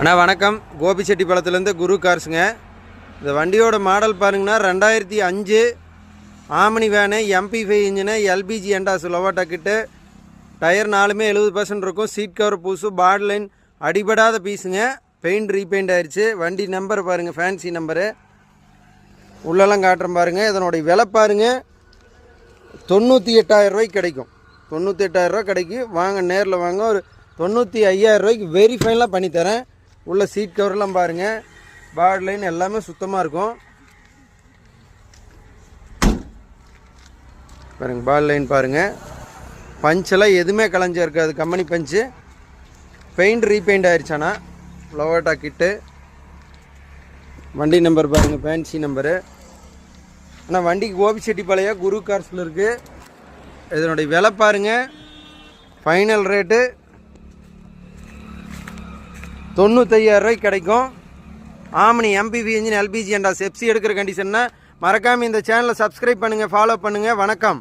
அண்ணா வணக்கம். கோபிச்செட்டிப்பாளையத்துலேருந்து குரு கார்ஸுங்க. இந்த வண்டியோட மாடல் பாருங்கன்னா 2005 Omni van, MP5 engine, LPG எண்டாஸ் லோவாட்டா கிட்டு. டயர் நாலுமே 70% இருக்கும். சீட் கவர் பூசு, பாடி லைன் அடிபடாத பீஸுங்க. பெயிண்ட் ரீபெயிண்ட் ஆயிடுச்சு. வண்டி நம்பர் பாருங்கள், ஃபேன்சி நம்பரு. உள்ளெல்லாம் காட்டுறேன் பாருங்கள். இதனுடைய விலை பாருங்கள், 98,000 ரூபாய்க்கு கிடைக்கும். 98,000 ரூபா கிடைக்கும். வாங்க, நேரில் வாங்க. ஒரு 95,000 ரூபாய்க்கு வெரிஃபைன்லாம் பண்ணித்தரேன். உள்ள சீட் கவர்லாம் பாருங்கள், பாடி லைன் எல்லாமே சுத்தமாக இருக்கும். பாருங்கள், பாடி லைன் பாருங்கள். பஞ்செல்லாம் எதுவுமே கலைஞ்சா இருக்காது, கம்பெனி பஞ்சு. பெயிண்ட் ரீபெயிண்ட் ஆயிடுச்சானா லோவாட்டா கிட்டு. வண்டி நம்பர் பாருங்கள், ஃபேன்சி நம்பரு. ஆனால் வண்டிக்கு கோபிச்செட்டிப்பாளையம் குரு கார்ஸில் இருக்குது. இதனுடைய விலை பாருங்கள், ஃபைனல் ரேட்டு 95,000 ரூபாய்க்கு கிடைக்கும். Omni, MP5 engine, LPG எண்டாஸ், FC எடுக்கிற கண்டிஷன்னா மறக்காமல் இந்த சேனலை சப்ஸ்கிரைப் பண்ணுங்கள், ஃபாலோ பண்ணுங்கள். வணக்கம்.